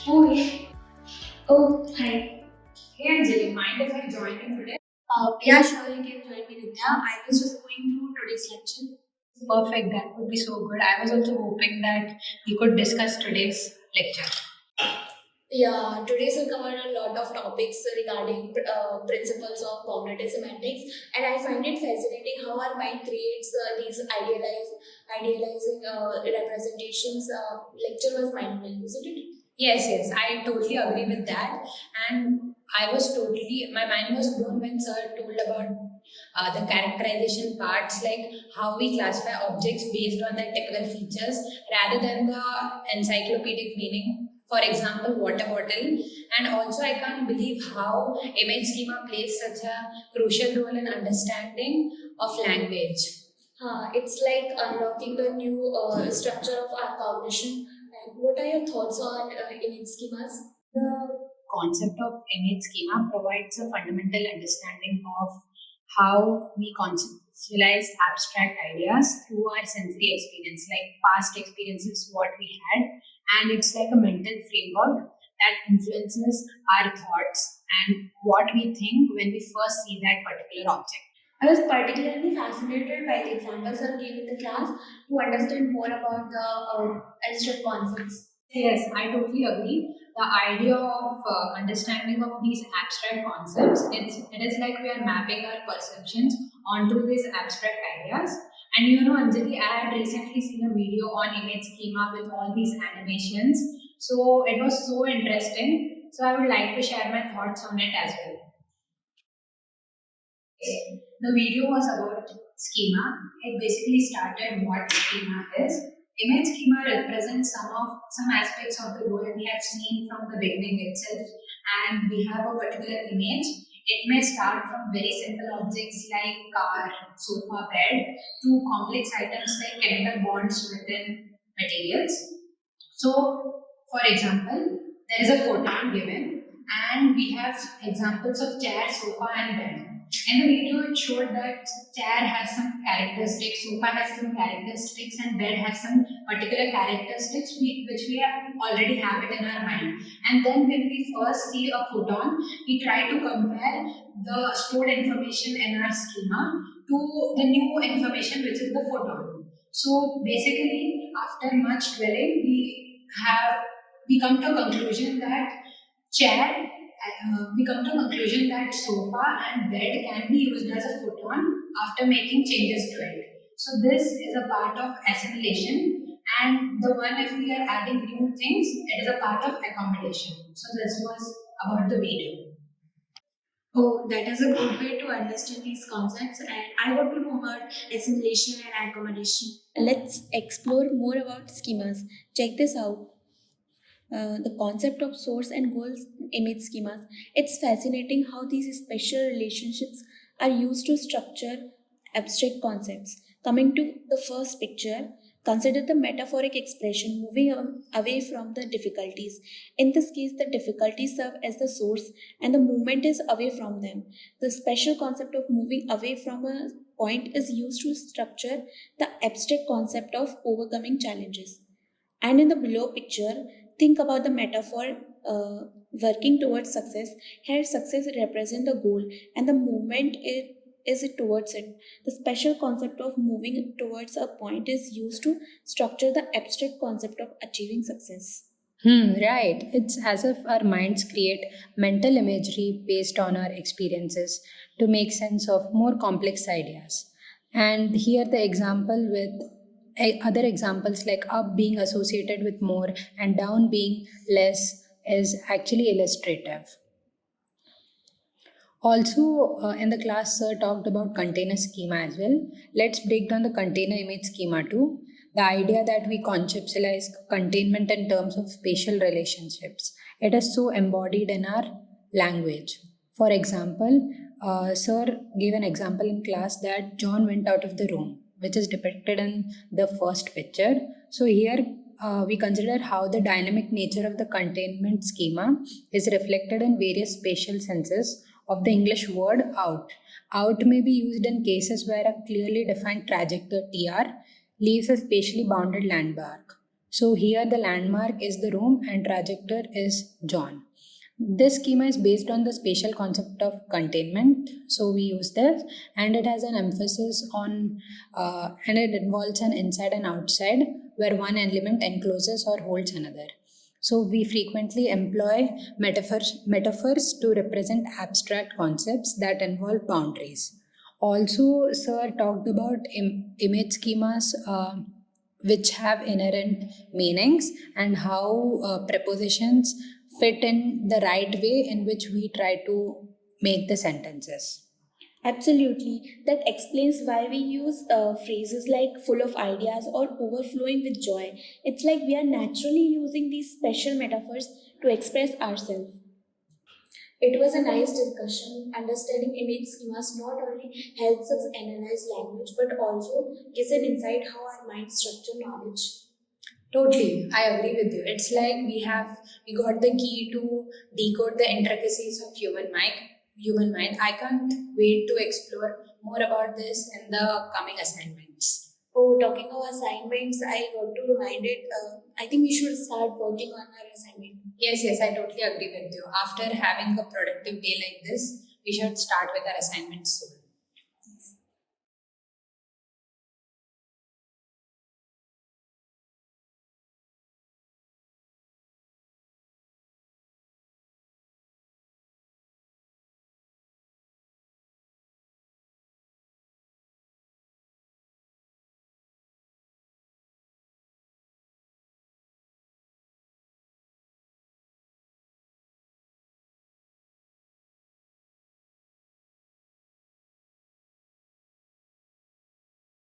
Oh, yeah. Oh, hi. Hey Anjali, mind if I join in today? Yeah, sure, you can join me, Nitya. I was just going through today's lecture. Perfect, that would be so good. I was also hoping that we could discuss today's lecture. Yeah, today's will cover a lot of topics regarding principles of cognitive semantics, and I find it fascinating how our mind creates these idealizing representations. Lecture was mind blowing, isn't it? Yes, I totally agree with that. And my mind was blown when sir told about the characterization parts, like how we classify objects based on their typical features rather than the encyclopedic meaning. For example, water bottle. And also, I can't believe how image schema plays such a crucial role in understanding of language. It's like unlocking the new structure of our cognition. And what are your thoughts on image schemas? The concept of image schema provides a fundamental understanding of how we conceptualize abstract ideas through our sensory experience, like past experiences, what we had, and it's like a mental framework that influences our thoughts and what we think when we first see that particular object. I was particularly fascinated by the examples I gave in the class to understand more about the abstract concepts. Yes, I totally agree. The idea of understanding of these abstract concepts, it is like we are mapping our perceptions onto these abstract ideas. And you know, Anjali, I had recently seen a video on image schema with all these animations. So it was so interesting. So I would like to share my thoughts on it as well. The video was about schema. It basically started what schema is. Image schema represents some aspects of the world we have seen from the beginning itself, and we have a particular image. It may start from very simple objects like car, sofa, bed, to complex items like chemical bonds within materials. So, for example, there is a photon given, and we have examples of chair, sofa, and bed. In the video, it showed that chair has some characteristics, sofa has some characteristics, and bed has some particular characteristics which we already have it in our mind. And then when we first see a photon, we try to compare the stored information in our schema to the new information which is the photon. So basically, after much dwelling, have we come to a conclusion that chair we come to a conclusion that sofa and bed can be used as a photon after making changes to it. So this is a part of assimilation, and the one if we are adding new things, it is a part of accommodation. So this was about the video. Oh, that is a good way to understand these concepts, and I want to know about assimilation and accommodation. Let's explore more about schemas. Check this out. The concept of source and goal image schemas. It's fascinating how these special relationships are used to structure abstract concepts. Coming to the first picture, consider the metaphoric expression moving away from the difficulties. In this case, the difficulties serve as the source and the movement is away from them. The special concept of moving away from a point is used to structure the abstract concept of overcoming challenges. And in the below picture, think about the metaphor working towards success. Here, success represents the goal, and the movement is it towards it. The special concept of moving towards a point is used to structure the abstract concept of achieving success. Right. It's as if our minds create mental imagery based on our experiences to make sense of more complex ideas. And here, the example with other examples like up being associated with more and down being less is actually illustrative. Also, in the class, sir talked about container schema as well. Let's break down the container image schema too. The idea that we conceptualize containment in terms of spatial relationships. It is so embodied in our language. For example, sir gave an example in class that John went out of the room, which is depicted in the first picture. So here we consider how the dynamic nature of the containment schema is reflected in various spatial senses of the English word out. Out may be used in cases where a clearly defined trajectory TR leaves a spatially bounded landmark. So here the landmark is the room and trajectory is John. This schema is based on the spatial concept of containment. So we use this, and it has an emphasis on, and it involves an inside and outside, where one element encloses or holds another. So we frequently employ metaphors to represent abstract concepts that involve boundaries. Also, Sir talked about image schemas, which have inherent meanings, and how prepositions fit in the right way in which we try to make the sentences. Absolutely. That explains why we use phrases like full of ideas or overflowing with joy. It's like we are naturally using these special metaphors to express ourselves. It was a nice discussion. Understanding image schemas not only helps us analyze language but also gives an insight how our mind structure knowledge. Totally, I agree with you. It's like we got the key to decode the intricacies of human mind. Human mind. I can't wait to explore more about this in the coming assignments. Oh, talking of assignments, I got to remind it. I think we should start working on our assignment. Yes, I totally agree with you. After having a productive day like this, we should start with our assignments soon.